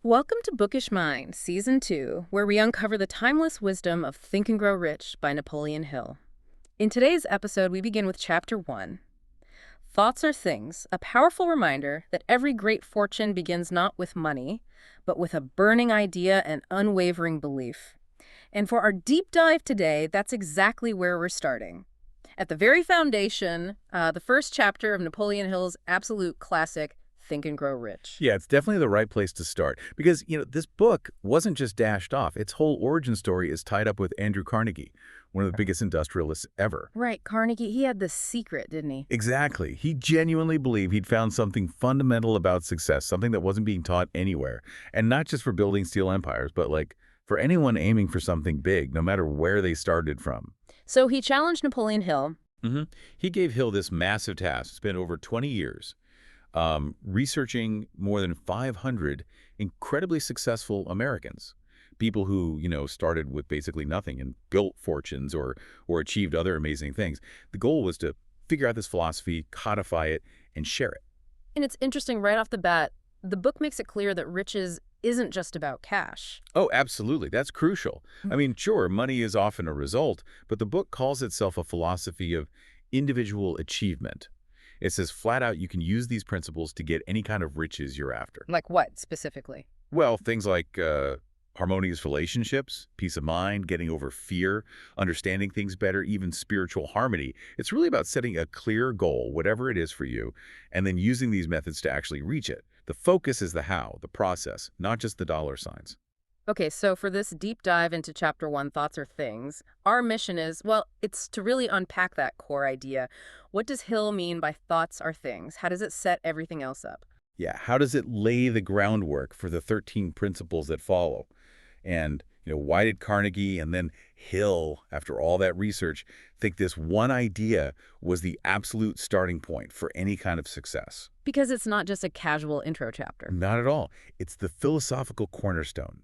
Welcome to Bookish Mind, Season 2, where we uncover the timeless wisdom of Think and Grow Rich by Napoleon Hill. In today's episode, we begin with Chapter 1. Thoughts are things, a powerful reminder that every great fortune begins not with money, but with a burning idea and unwavering belief. And for our deep dive today, that's exactly where we're starting. At the very foundation, the first chapter of Napoleon Hill's absolute classic, Think and Grow Rich. Yeah, it's definitely the right place to start because, this book wasn't just dashed off. Its whole origin story is tied up with Andrew Carnegie, one of the biggest industrialists ever. Right, Carnegie, he had this secret, didn't he? Exactly. He genuinely believed he'd found something fundamental about success, something that wasn't being taught anywhere. And not just for building steel empires, but for anyone aiming for something big, no matter where they started from. So he challenged Napoleon Hill. He gave Hill this massive task, spent over 20 years researching more than 500 incredibly successful Americans, people who, started with basically nothing and built fortunes or achieved other amazing things. The goal was to figure out this philosophy, codify it, and share it. And it's interesting, right off the bat, the book makes it clear that riches isn't just about cash. Oh, absolutely. That's crucial. I mean, sure, money is often a result, but the book calls itself a philosophy of individual achievement. It says flat out you can use these principles to get any kind of riches you're after. Like what, specifically? Well, things like harmonious relationships, peace of mind, getting over fear, understanding things better, even spiritual harmony. It's really about setting a clear goal, whatever it is for you, and then using these methods to actually reach it. The focus is the how, the process, not just the dollar signs. Okay, so for this deep dive into Chapter 1, Thoughts are Things, our mission is, well, it's to really unpack that core idea. What does Hill mean by thoughts are things? How does it set everything else up? Yeah, how does it lay the groundwork for the 13 principles that follow? And, why did Carnegie and then Hill, after all that research, think this one idea was the absolute starting point for any kind of success? Because it's not just a casual intro chapter. Not at all. It's the philosophical cornerstone.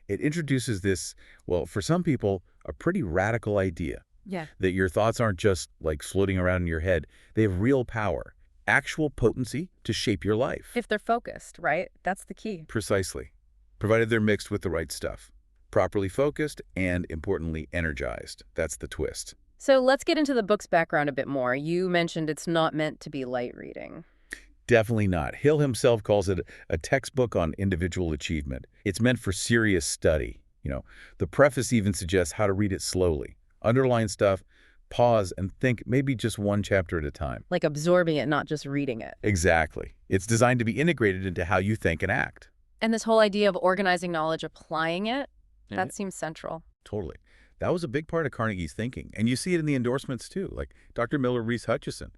It introduces this, well, for some people, a pretty radical idea. Yeah. That your thoughts aren't just floating around in your head. They have real power, actual potency to shape your life. If they're focused, right? That's the key. Precisely. Provided they're mixed with the right stuff. Properly focused and, importantly, energized. That's the twist. So let's get into the book's background a bit more. You mentioned it's not meant to be light reading. Definitely not. Hill himself calls it a textbook on individual achievement. It's meant for serious study. The preface even suggests how to read it slowly. Underline stuff, pause, and think maybe just one chapter at a time. Like absorbing it, not just reading it. Exactly. It's designed to be integrated into how you think and act. And this whole idea of organizing knowledge, applying it, that seems central. Totally. That was a big part of Carnegie's thinking. And you see it in the endorsements, too, like Dr. Miller Reese Hutchison.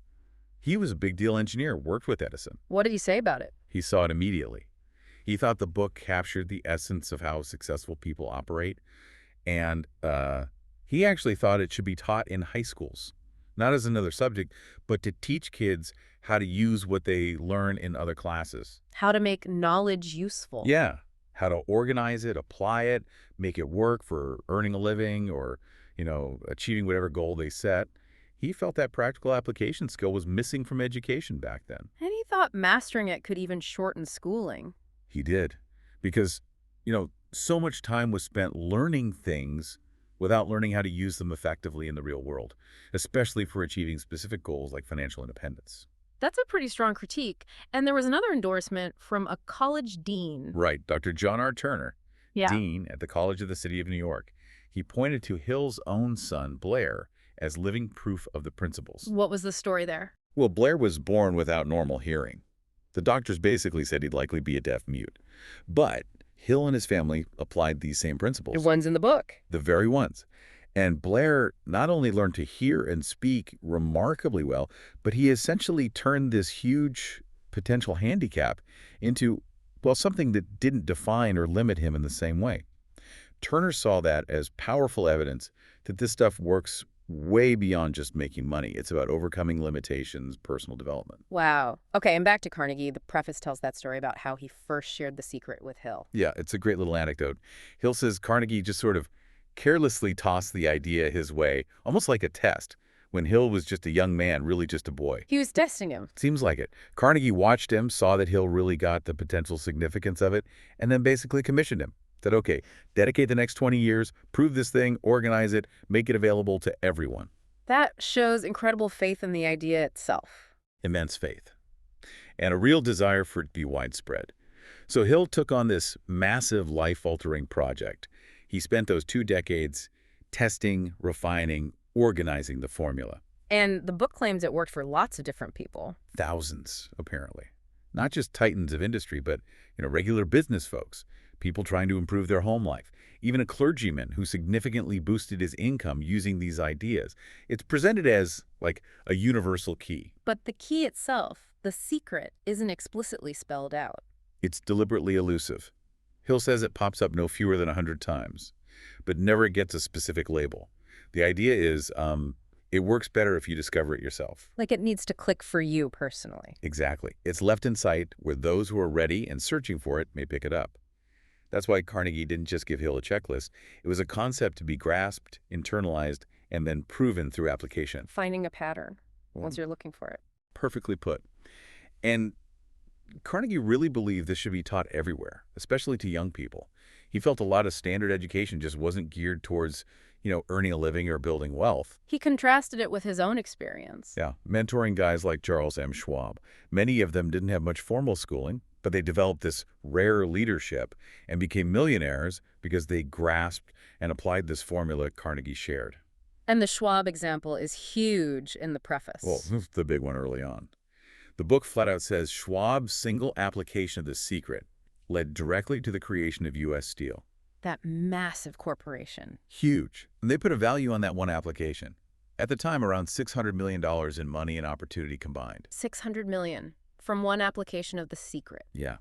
He was a big deal engineer, worked with Edison. What did he say about it? He saw it immediately. He thought the book captured the essence of how successful people operate. And he actually thought it should be taught in high schools, not as another subject, but to teach kids how to use what they learn in other classes. How to make knowledge useful. Yeah. How to organize it, apply it, make it work for earning a living or, achieving whatever goal they set. He felt that practical application skill was missing from education back then. And he thought mastering it could even shorten schooling. He did. Because, so much time was spent learning things without learning how to use them effectively in the real world, especially for achieving specific goals like financial independence. That's a pretty strong critique. And there was another endorsement from a college dean. Right, Dr. John R. Turner, Yeah. dean at the College of the City of New York. He pointed to Hill's own son, Blair, as living proof of the principles. What was the story there? Well, Blair was born without normal hearing. The doctors basically said he'd likely be a deaf mute. But Hill and his family applied these same principles. The ones in the book. The very ones. And Blair not only learned to hear and speak remarkably well, but he essentially turned this huge potential handicap into, something that didn't define or limit him in the same way. Turner saw that as powerful evidence that this stuff works way beyond just making money. It's about overcoming limitations, personal development. Wow. Okay, and back to Carnegie. The preface tells that story about how he first shared the secret with Hill. Yeah, it's a great little anecdote. Hill says Carnegie just sort of carelessly tossed the idea his way, almost like a test, when Hill was just a young man, really just a boy. He was testing him. Seems like it. Carnegie watched him, saw that Hill really got the potential significance of it, and then basically commissioned him. Said, okay, dedicate the next 20 years, prove this thing, organize it, make it available to everyone. That shows incredible faith in the idea itself. Immense faith. And a real desire for it to be widespread. So Hill took on this massive life-altering project. He spent those 2 decades testing, refining, organizing the formula. And the book claims it worked for lots of different people. Thousands, apparently. Not just titans of industry, but regular business folks, people trying to improve their home life, even a clergyman who significantly boosted his income using these ideas. It's presented as, like, a universal key. But the key itself, the secret, isn't explicitly spelled out. It's deliberately elusive. Hill says it pops up no fewer than 100 times, but never gets a specific label. The idea is, it works better if you discover it yourself. Like it needs to click for you personally. Exactly. It's left in sight where those who are ready and searching for it may pick it up. That's why Carnegie didn't just give Hill a checklist. It was a concept to be grasped, internalized, and then proven through application. Finding a pattern once you're looking for it. Perfectly put. And Carnegie really believed this should be taught everywhere, especially to young people. He felt a lot of standard education just wasn't geared towards, earning a living or building wealth. He contrasted it with his own experience. Yeah, mentoring guys like Charles M. Schwab. Many of them didn't have much formal schooling, but they developed this rare leadership and became millionaires because they grasped and applied this formula Carnegie shared. And the Schwab example is huge in the preface. Well, the big one early on. The book flat out says Schwab's single application of the secret led directly to the creation of U.S. Steel. That massive corporation. Huge. And they put a value on that one application. At the time, around $600 million in money and opportunity combined. $600 million from one application of the secret. Yeah.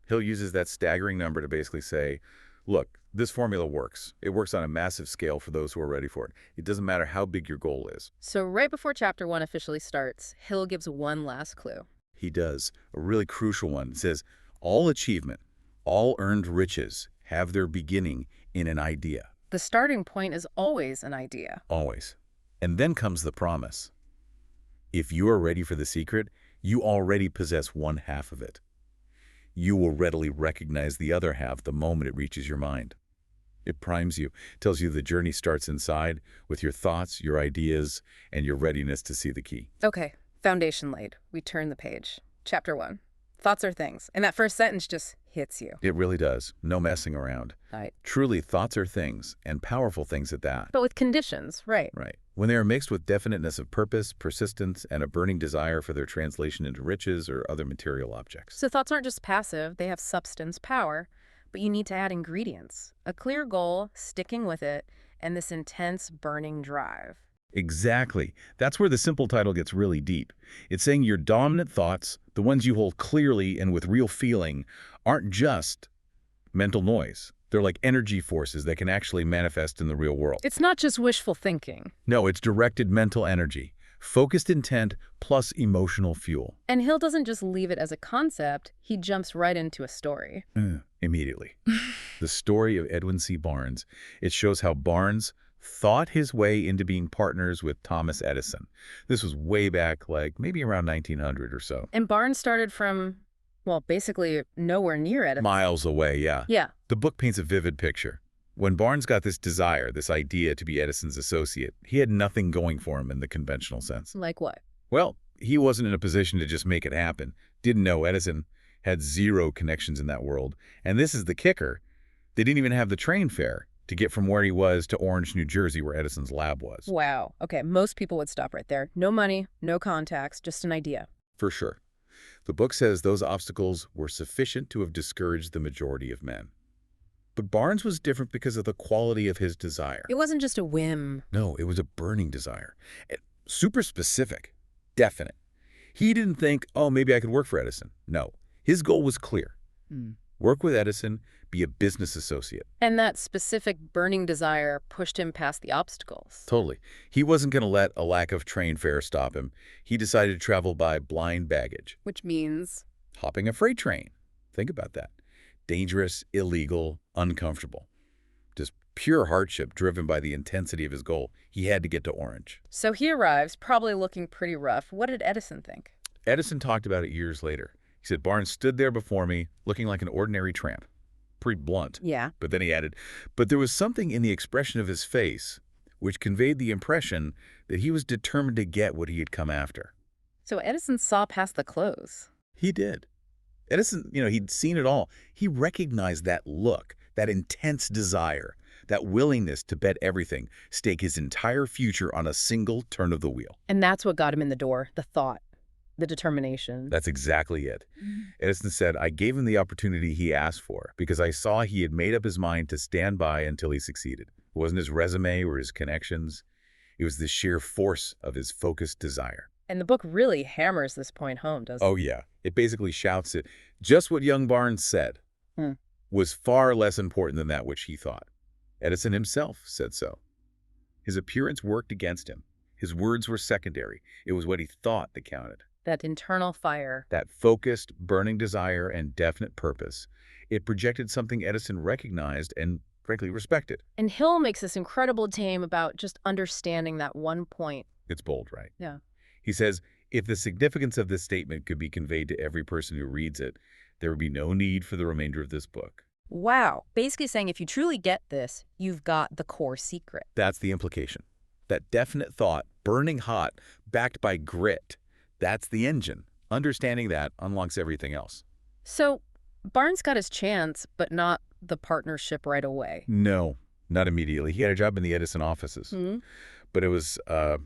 Hill uses that staggering number to basically say, look, this formula works. It works on a massive scale for those who are ready for it. It doesn't matter how big your goal is. So right before Chapter 1 officially starts, Hill gives one last clue. He does. A really crucial one. It says, all achievement, all earned riches have their beginning in an idea. The starting point is always an idea. Always. And then comes the promise. If you are ready for the secret, you already possess one half of it. You will readily recognize the other half the moment it reaches your mind. It primes you, tells you the journey starts inside with your thoughts, your ideas, and your readiness to see the key. Okay, foundation laid. We turn the page. Chapter 1. Thoughts are things. And that first sentence just hits you. It really does. No messing around. Right. Truly, thoughts are things, and powerful things at that. But with conditions, right. Right. When they are mixed with definiteness of purpose, persistence, and a burning desire for their translation into riches or other material objects. So thoughts aren't just passive, they have substance, power, but you need to add ingredients. A clear goal, sticking with it, and this intense, burning drive. Exactly. That's where the simple title gets really deep. It's saying your dominant thoughts, the ones you hold clearly and with real feeling, aren't just mental noise. They're like energy forces that can actually manifest in the real world. It's not just wishful thinking. No, it's directed mental energy, focused intent plus emotional fuel. And Hill doesn't just leave it as a concept, he jumps right into a story. Immediately. The story of Edwin C. Barnes. It shows how Barnes thought his way into being partners with Thomas Edison. This was way back, like maybe around 1900 or so. And Barnes started from, well, basically nowhere near Edison. Miles away, yeah. Yeah. The book paints a vivid picture. When Barnes got this desire, this idea to be Edison's associate, he had nothing going for him in the conventional sense. Like what? Well, he wasn't in a position to just make it happen. Didn't know Edison, had zero connections in that world. And this is the kicker. They didn't even have the train fare to get from where he was to Orange, New Jersey, where Edison's lab was. Wow. Okay, most people would stop right there. No money, no contacts, just an idea. For sure. The book says those obstacles were sufficient to have discouraged the majority of men. But Barnes was different because of the quality of his desire. It wasn't just a whim. No, it was a burning desire. Super specific, definite. He didn't think, oh, maybe I could work for Edison. No, his goal was clear. Work with Edison, be a business associate. And that specific burning desire pushed him past the obstacles. Totally. He wasn't going to let a lack of train fare stop him. He decided to travel by blind baggage. Which means? Hopping a freight train. Think about that. Dangerous, illegal, uncomfortable. Just pure hardship driven by the intensity of his goal. He had to get to Orange. So he arrives, probably looking pretty rough. What did Edison think? Edison talked about it years later. He said, Barnes stood there before me looking like an ordinary tramp. Pretty blunt. Yeah. But then he added, but there was something in the expression of his face which conveyed the impression that he was determined to get what he had come after. So Edison saw past the clothes. He did. Edison, he'd seen it all. He recognized that look, that intense desire, that willingness to bet everything, stake his entire future on a single turn of the wheel. And that's what got him in the door, the thought, the determination. That's exactly it. Edison said, I gave him the opportunity he asked for because I saw he had made up his mind to stand by until he succeeded. It wasn't his resume or his connections. It was the sheer force of his focused desire. And the book really hammers this point home, doesn't it? Oh, yeah. It basically shouts it. Just what young Barnes said was far less important than that which he thought. Edison himself said so. His appearance worked against him. His words were secondary. It was what he thought that counted. That internal fire. That focused, burning desire and definite purpose. It projected something Edison recognized and, frankly, respected. And Hill makes this incredible claim about just understanding that one point. It's bold, right? Yeah. He says, if the significance of this statement could be conveyed to every person who reads it, there would be no need for the remainder of this book. Wow. Basically saying if you truly get this, you've got the core secret. That's the implication. That definite thought, burning hot, backed by grit, that's the engine. Understanding that unlocks everything else. So Barnes got his chance, but not the partnership right away. No, not immediately. He had a job in the Edison offices. But it was a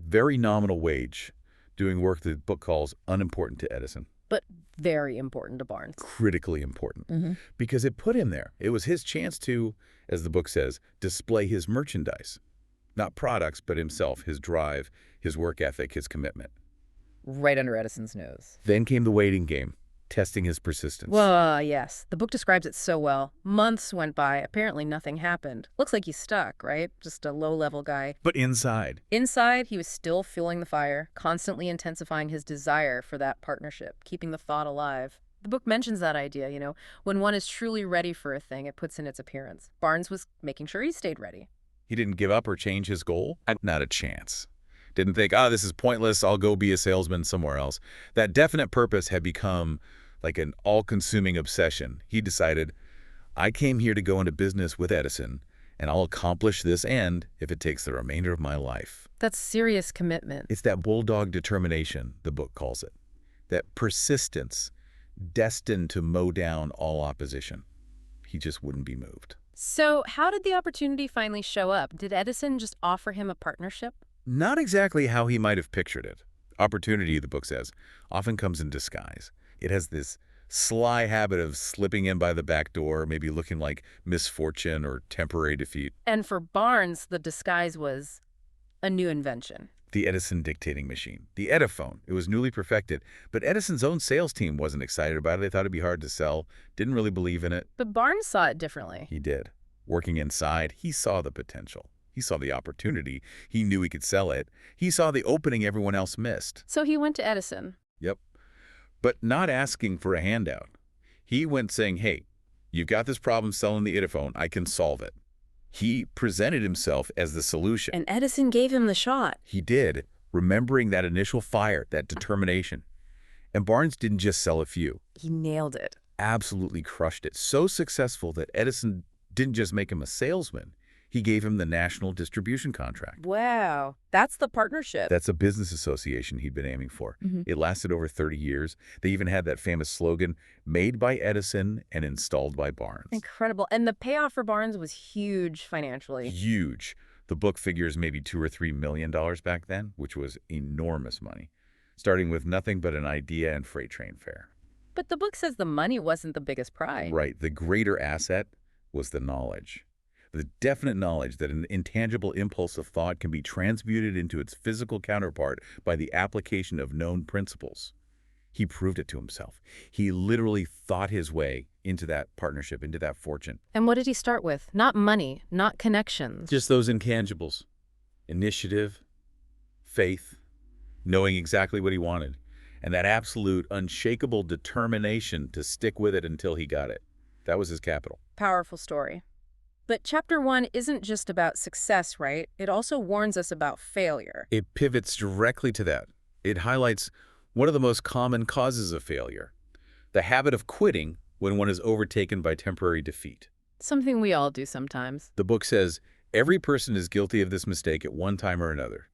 very nominal wage doing work the book calls unimportant to Edison. But very important to Barnes. Critically important. Because it put him there. It was his chance to, as the book says, display his merchandise. Not products, but himself, his drive, his work ethic, his commitment. Right under Edison's nose. Then came the waiting game, testing his persistence. Well, yes. The book describes it so well. Months went by. Apparently nothing happened. Looks like he's stuck, right? Just a low-level guy. But inside? Inside, he was still fueling the fire, constantly intensifying his desire for that partnership, keeping the thought alive. The book mentions that idea, when one is truly ready for a thing, it puts in its appearance. Barnes was making sure he stayed ready. He didn't give up or change his goal? Not a chance. Didn't think, this is pointless, I'll go be a salesman somewhere else. That definite purpose had become like an all-consuming obsession. He decided, I came here to go into business with Edison, and I'll accomplish this end if it takes the remainder of my life. That's serious commitment. It's that bulldog determination, the book calls it. That persistence, destined to mow down all opposition. He just wouldn't be moved. So how did the opportunity finally show up? Did Edison just offer him a partnership? Not exactly how he might have pictured it. Opportunity, the book says, often comes in disguise. It has this sly habit of slipping in by the back door, maybe looking like misfortune or temporary defeat. And for Barnes, the disguise was a new invention. The Edison dictating machine, the Ediphone. It was newly perfected, but Edison's own sales team wasn't excited about it. They thought it'd be hard to sell, didn't really believe in it. But Barnes saw it differently. He did. Working inside, he saw the potential. He saw the opportunity. He knew he could sell it. He saw the opening everyone else missed. So he went to Edison. Yep. But not asking for a handout. He went saying, hey, you've got this problem selling the Ediphone. I can solve it. He presented himself as the solution. And Edison gave him the shot. He did, remembering that initial fire, that determination. And Barnes didn't just sell a few. He nailed it. Absolutely crushed it. So successful that Edison didn't just make him a salesman. He gave him the national distribution contract. Wow. That's the partnership. That's a business association he'd been aiming for. It lasted over 30 years. They even had that famous slogan, made by Edison and installed by Barnes. Incredible. And the payoff for Barnes was huge financially. Huge. The book figures maybe $2 or $3 million back then, which was enormous money, starting with nothing but an idea and freight train fare. But the book says the money wasn't the biggest prize. Right. The greater asset was the knowledge. The definite knowledge that an intangible impulse of thought can be transmuted into its physical counterpart by the application of known principles. He proved it to himself. He literally thought his way into that partnership, into that fortune. And what did he start with? Not money, not connections. Just those intangibles. Initiative, faith, knowing exactly what he wanted, and that absolute, unshakable determination to stick with it until he got it. That was his capital. Powerful story. But Chapter 1 isn't just about success, right? It also warns us about failure. It pivots directly to that. It highlights one of the most common causes of failure, the habit of quitting when one is overtaken by temporary defeat. Something we all do sometimes. The book says every person is guilty of this mistake at one time or another.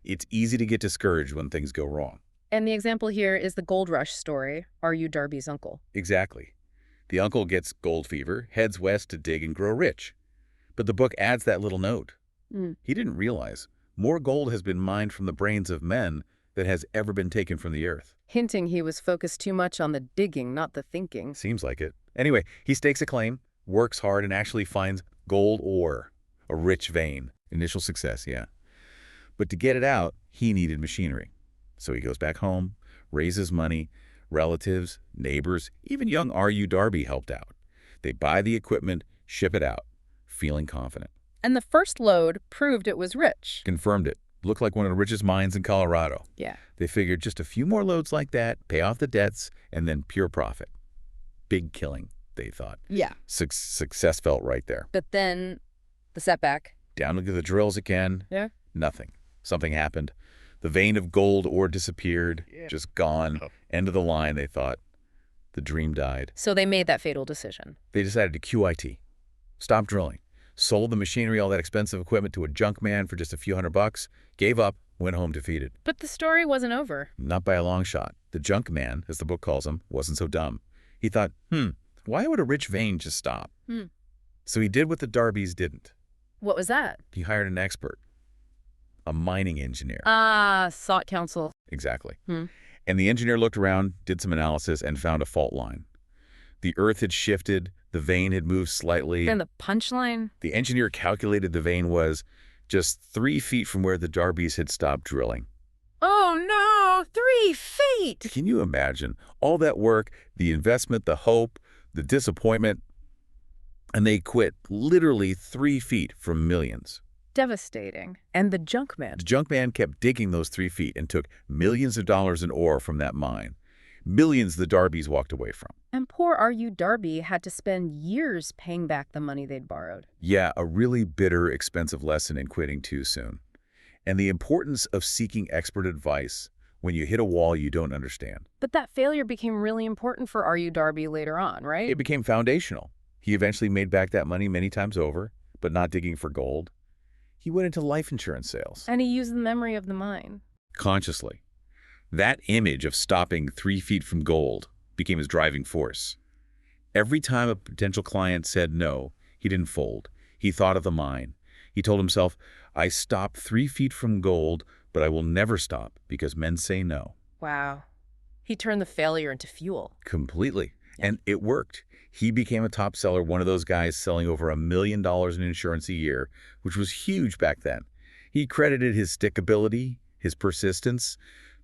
It's easy to get discouraged when things go wrong. And the example here is the gold rush story, Are You Darby's uncle? Exactly. The uncle gets gold fever, heads west to dig and grow rich. But the book adds that little note. He didn't realize more gold has been mined from the brains of men than has ever been taken from the earth. Hinting he was focused too much on the digging, not the thinking. Seems like it. Anyway, he stakes a claim, works hard, and actually finds gold ore, a rich vein. Initial success, yeah. But to get it out, he needed machinery. So he goes back home, raises money, relatives, neighbors, even young R.U. Darby helped out. They buy the equipment, ship it out, feeling confident. And the first load proved it was rich. Confirmed it. Looked like one of the richest mines in Colorado. Yeah. They figured just a few more loads like that, pay off the debts, and then pure profit. Big killing, they thought. Yeah. Success felt right there. But then the setback. Down to the drills again. Yeah. Nothing. Something happened. The vein of gold ore disappeared, just gone. End of the line, they thought. The dream died. So they made that fatal decision. They decided to QIT. Stop drilling. Sold the machinery, all that expensive equipment to a junk man for just a few $100, gave up, went home defeated. But the story wasn't over. Not by a long shot. The junk man, as the book calls him, wasn't so dumb. He thought, why would a rich vein just stop? So he did what the Darbys didn't. What was that? He hired an expert, a mining engineer. Sought counsel. Exactly. And the engineer looked around, did some analysis, and found a fault line. The earth had shifted, the vein had moved slightly. And the punchline? The engineer calculated the vein was just 3 feet from where the Darbys had stopped drilling. Oh no, 3 feet! Can you imagine? All that work, the investment, the hope, the disappointment, and they quit literally 3 feet from millions. Devastating. And the junk man? The junk man kept digging those 3 feet and took millions of dollars in ore from that mine. Millions the Darbys walked away from. And poor R.U. Darby had to spend years paying back the money they'd borrowed. Yeah, a really bitter, expensive lesson in quitting too soon. And the importance of seeking expert advice when you hit a wall you don't understand. But that failure became really important for R.U. Darby later on, right? It became foundational. He eventually made back that money many times over, but not digging for gold. He went into life insurance sales. And he used the memory of the mine. Consciously. That image of stopping 3 feet from gold became his driving force. Every time a potential client said no, he didn't fold. He thought of the mine. He told himself, I stopped 3 feet from gold, but I will never stop because men say no. Wow. He turned the failure into fuel. Completely. And it worked. He became a top seller, one of those guys selling over $1 million in insurance a year, which was huge back then. He credited his stickability, his persistence,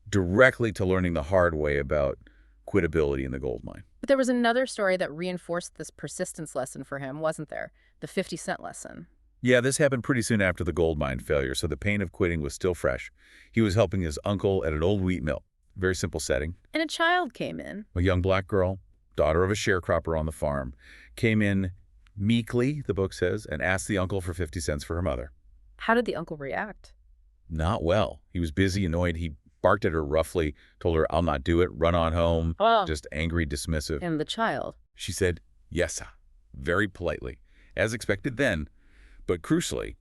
directly to learning the hard way about quitability in the gold mine. But there was another story that reinforced this persistence lesson for him, wasn't there? The 50-cent lesson. Yeah, this happened pretty soon after the gold mine failure, so the pain of quitting was still fresh. He was helping his uncle at an old wheat mill. Very simple setting. And a child came in. A young black girl, daughter of a sharecropper on the farm, came in meekly, the book says, and asked the uncle for 50 cents for her mother. How did the uncle react? Not well. He was busy, annoyed. He barked at her roughly, told her, I'll not do it, run on home, just angry, dismissive. And the child? She said, yes, sir, very politely, as expected then, but crucially,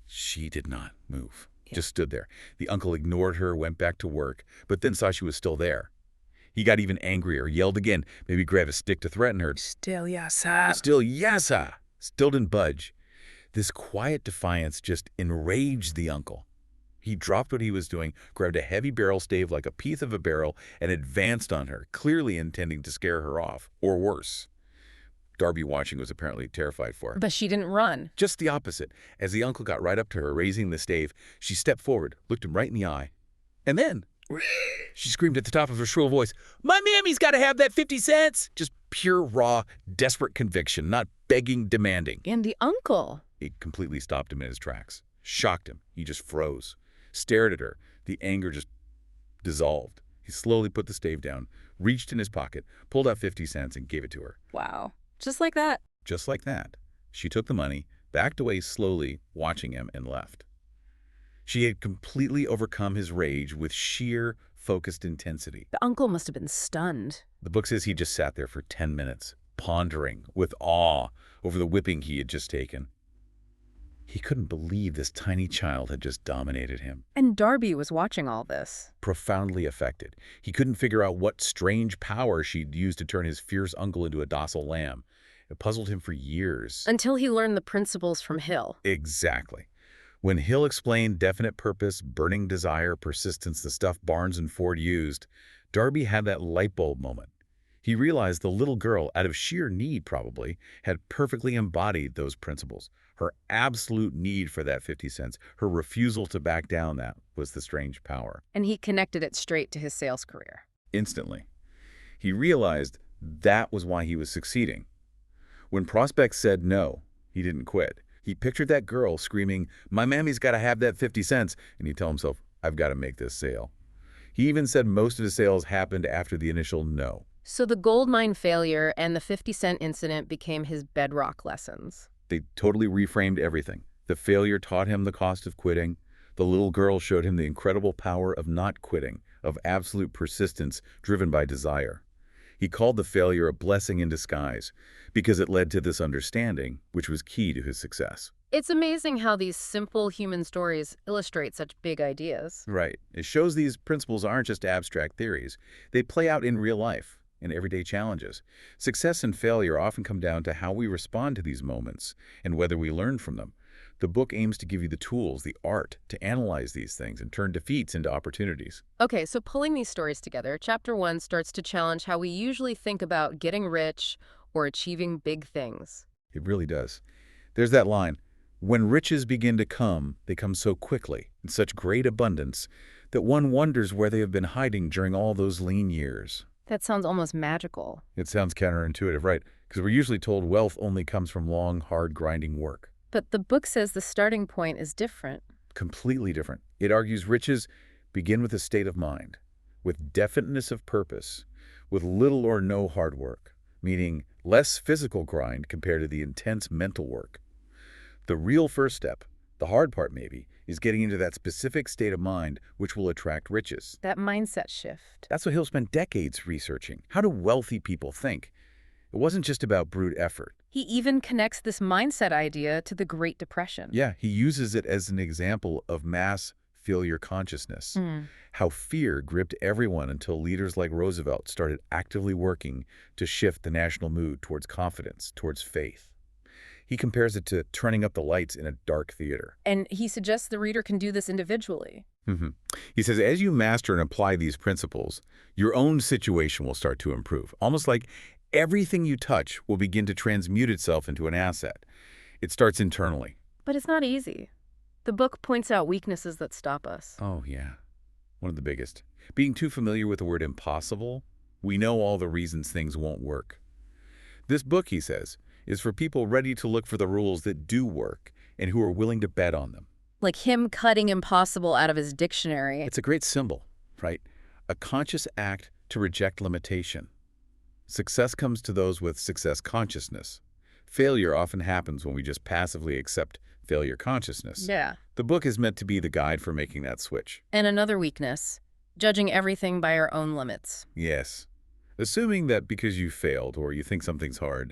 she did not move, just stood there. The uncle ignored her, went back to work, but then saw she was still there. He got even angrier, yelled again, maybe grabbed a stick to threaten her. Still yes, sir. Still yes, sir. Still didn't budge. This quiet defiance just enraged the uncle. He dropped what he was doing, grabbed a heavy barrel stave like a piece of a barrel, and advanced on her, clearly intending to scare her off, or worse. Darby, watching, was apparently terrified for her. But she didn't run. Just the opposite. As the uncle got right up to her, raising the stave, she stepped forward, looked him right in the eye. And then she screamed at the top of her shrill voice, my mammy's got to have that 50 cents! Just pure, raw, desperate conviction, not begging, demanding. And the uncle? It completely stopped him in his tracks. Shocked him. He just froze. Stared at her. The anger just dissolved. He slowly put the stave down, reached in his pocket, pulled out 50 cents, and gave it to her. Wow. Just like that? Just like that. She took the money, backed away slowly, watching him, and left. She had completely overcome his rage with sheer, focused intensity. The uncle must have been stunned. The book says he just sat there for 10 minutes, pondering with awe over the whipping he had just taken. He couldn't believe this tiny child had just dominated him. And Darby was watching all this. Profoundly affected. He couldn't figure out what strange power she'd used to turn his fierce uncle into a docile lamb. It puzzled him for years. Until he learned the principles from Hill. Exactly. When Hill explained definite purpose, burning desire, persistence, the stuff Barnes and Ford used, Darby had that light bulb moment. He realized the little girl, out of sheer need probably, had perfectly embodied those principles. Her absolute need for that 50 cents, her refusal to back down, that was the strange power. And he connected it straight to his sales career. Instantly. He realized that was why he was succeeding. When prospects said no, he didn't quit. He pictured that girl screaming, "My mammy's got to have that 50 cents," and he'd tell himself, "I've got to make this sale." He even said most of his sales happened after the initial no. So the gold mine failure and the 50-cent incident became his bedrock lessons. They totally reframed everything. The failure taught him the cost of quitting. The little girl showed him the incredible power of not quitting, of absolute persistence driven by desire. He called the failure a blessing in disguise because it led to this understanding, which was key to his success. It's amazing how these simple human stories illustrate such big ideas. Right. It shows these principles aren't just abstract theories. They play out in real life, in everyday challenges. Success and failure often come down to how we respond to these moments and whether we learn from them. The book aims to give you the tools, the art, to analyze these things and turn defeats into opportunities. Okay, so pulling these stories together, Chapter 1 starts to challenge how we usually think about getting rich or achieving big things. It really does. There's that line, "When riches begin to come, they come so quickly, in such great abundance, that one wonders where they have been hiding during all those lean years." That sounds almost magical. It sounds counterintuitive, right? Because we're usually told wealth only comes from long, hard, grinding work. But the book says the starting point is different. Completely different. It argues riches begin with a state of mind, with definiteness of purpose, with little or no hard work, meaning less physical grind compared to the intense mental work. The real first step, the hard part maybe, is getting into that specific state of mind which will attract riches. That mindset shift. That's what Hill spent decades researching. How do wealthy people think? It wasn't just about brute effort. He even connects this mindset idea to the Great Depression. Yeah, he uses it as an example of mass failure consciousness. How fear gripped everyone until leaders like Roosevelt started actively working to shift the national mood towards confidence, towards faith. He compares it to turning up the lights in a dark theater. And he suggests the reader can do this individually. He says, as you master and apply these principles, your own situation will start to improve. Almost like everything you touch will begin to transmute itself into an asset. It starts internally. But it's not easy. The book points out weaknesses that stop us. Oh, yeah. One of the biggest. Being too familiar with the word impossible, we know all the reasons things won't work. This book, he says, is for people ready to look for the rules that do work and who are willing to bet on them. Like him cutting impossible out of his dictionary. It's a great symbol, right? A conscious act to reject limitation. Success comes to those with success consciousness. Failure often happens when we just passively accept failure consciousness. Yeah. The book is meant to be the guide for making that switch. And another weakness, judging everything by our own limits. Yes. Assuming that because you failed or you think something's hard,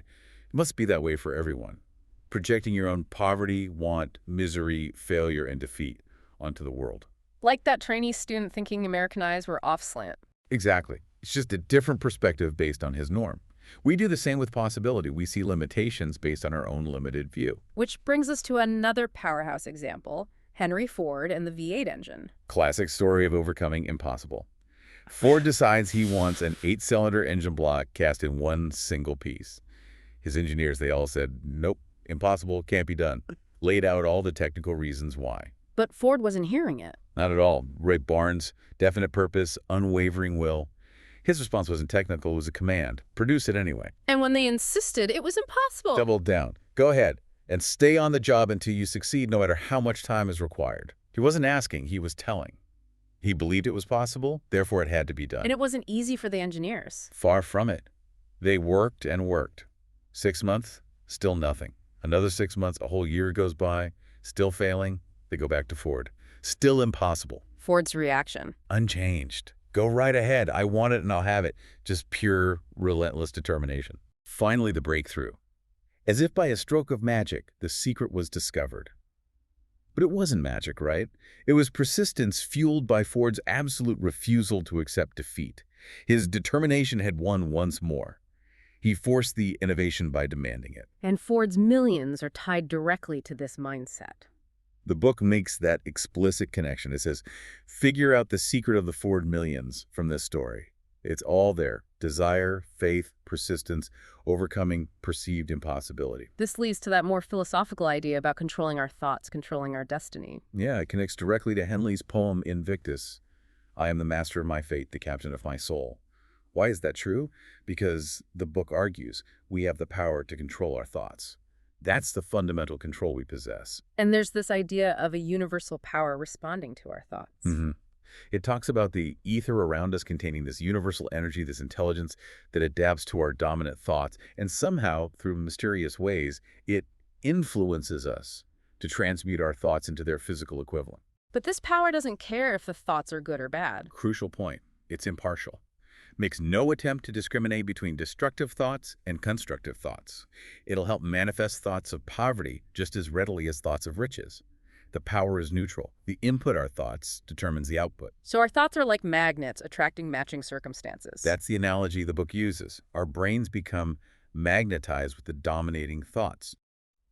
it must be that way for everyone. Projecting your own poverty, want, misery, failure, and defeat onto the world. Like that trainee student thinking American eyes were off slant. Exactly. It's just a different perspective based on his norm. We do the same with possibility. We see limitations based on our own limited view. Which brings us to another powerhouse example, Henry Ford and the V8 engine. Classic story of overcoming impossible. Ford decides he wants an 8-cylinder engine block cast in one single piece. His engineers, they all said, nope, impossible, can't be done. Laid out all the technical reasons why. But Ford wasn't hearing it. Not at all. Ray Barnes, definite purpose, unwavering will. His response wasn't technical, it was a command. Produce it anyway. And when they insisted, it was impossible. Doubled down. Go ahead and stay on the job until you succeed, no matter how much time is required. He wasn't asking, he was telling. He believed it was possible, therefore it had to be done. And it wasn't easy for the engineers. Far from it. They worked and worked. 6 months, still nothing. Another 6 months, a whole year goes by, still failing. They go back to Ford. Still impossible. Ford's reaction. Unchanged. Go right ahead. I want it and I'll have it. Just pure, relentless determination. Finally, the breakthrough. As if by a stroke of magic, the secret was discovered. But it wasn't magic, right? It was persistence fueled by Ford's absolute refusal to accept defeat. His determination had won once more. He forced the innovation by demanding it. And Ford's millions are tied directly to this mindset. The book makes that explicit connection. It says, figure out the secret of the Ford millions from this story. It's all there. Desire, faith, persistence, overcoming perceived impossibility. This leads to that more philosophical idea about controlling our thoughts, controlling our destiny. Yeah, it connects directly to Henley's poem Invictus. I am the master of my fate, the captain of my soul. Why is that true? Because the book argues we have the power to control our thoughts. That's the fundamental control we possess. And there's this idea of a universal power responding to our thoughts. It talks about the ether around us containing this universal energy, this intelligence that adapts to our dominant thoughts, and somehow, through mysterious ways, it influences us to transmute our thoughts into their physical equivalent. But this power doesn't care if the thoughts are good or bad. Crucial point. It's impartial. Makes no attempt to discriminate between destructive thoughts and constructive thoughts. It'll help manifest thoughts of poverty just as readily as thoughts of riches. The power is neutral. The input our thoughts determines the output. So our thoughts are like magnets attracting matching circumstances. That's the analogy the book uses. Our brains become magnetized with the dominating thoughts.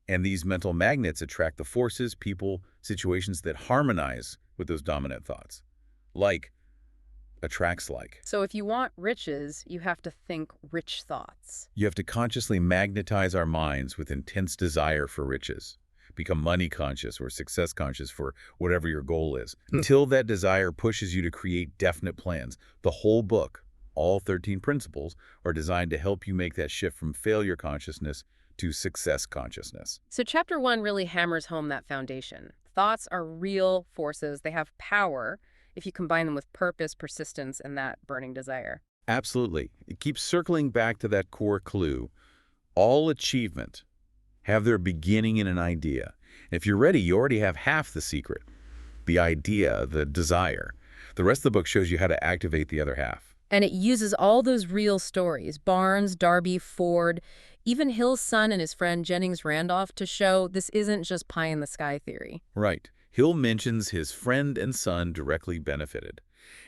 And these mental magnets attract the forces, people, situations that harmonize with those dominant thoughts. Like attracts like. So if you want riches, you have to think rich thoughts. You have to consciously magnetize our minds with intense desire for riches. Become money conscious or success conscious for whatever your goal is. Until that desire pushes you to create definite plans. The whole book, all 13 principles, are designed to help you make that shift from failure consciousness to success consciousness. So chapter 1 really hammers home that foundation. Thoughts are real forces. They have power if you combine them with purpose, persistence, and that burning desire. Absolutely. It keeps circling back to that core clue. All achievement have their beginning in an idea. And if you're ready, you already have half the secret. The idea, the desire. The rest of the book shows you how to activate the other half. And it uses all those real stories, Barnes, Darby, Ford, even Hill's son and his friend Jennings Randolph, to show this isn't just pie-in-the-sky theory. Right. Hill mentions his friend and son directly benefited.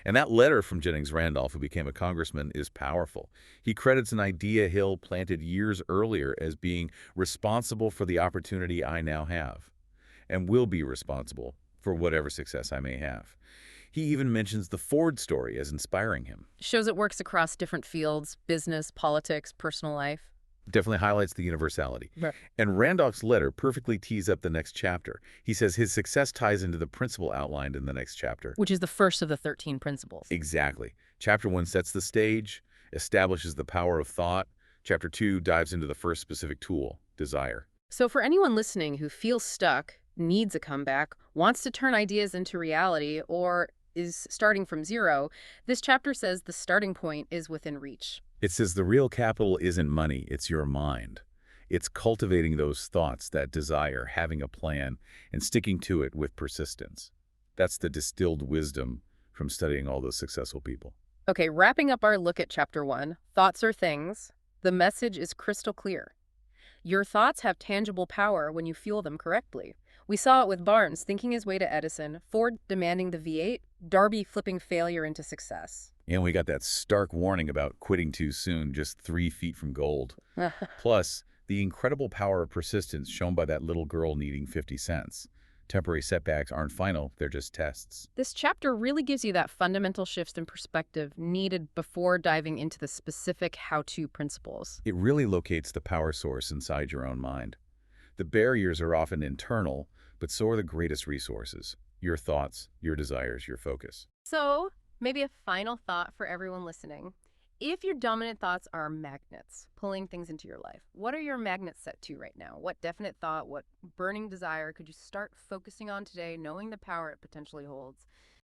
And that letter from Jennings Randolph, who became a congressman, is powerful. He credits an idea Hill planted years earlier as being responsible for the opportunity I now have, and will be responsible for whatever success I may have. He even mentions the Ford story as inspiring him. Shows it works across different fields, business, politics, personal life. Definitely highlights the universality. Right. And Randolph's letter perfectly tees up the next chapter. He says his success ties into the principle outlined in the next chapter. Which is the first of the 13 principles. Exactly. Chapter 1 sets the stage, establishes the power of thought. Chapter 2 dives into the first specific tool, desire. So for anyone listening who feels stuck, needs a comeback, wants to turn ideas into reality, or is starting from zero, this chapter says the starting point is within reach. It says the real capital isn't money, it's your mind. It's cultivating those thoughts, that desire, having a plan, and sticking to it with persistence. That's the distilled wisdom from studying all those successful people. Okay, wrapping up our look at chapter 1, thoughts are things, the message is crystal clear. Your thoughts have tangible power when you fuel them correctly. We saw it with Barnes thinking his way to Edison, Ford demanding the V8, Darby flipping failure into success. And we got that stark warning about quitting too soon, just 3 feet from gold. Plus, the incredible power of persistence shown by that little girl needing 50 cents. Temporary setbacks aren't final, they're just tests. This chapter really gives you that fundamental shift in perspective needed before diving into the specific how-to principles. It really locates the power source inside your own mind. The barriers are often internal, but so are the greatest resources. Your thoughts, your desires, your focus. So, maybe a final thought for everyone listening. If your dominant thoughts are magnets, pulling things into your life, what are your magnets set to right now? What definite thought, what burning desire could you start focusing on today, knowing the power it potentially holds?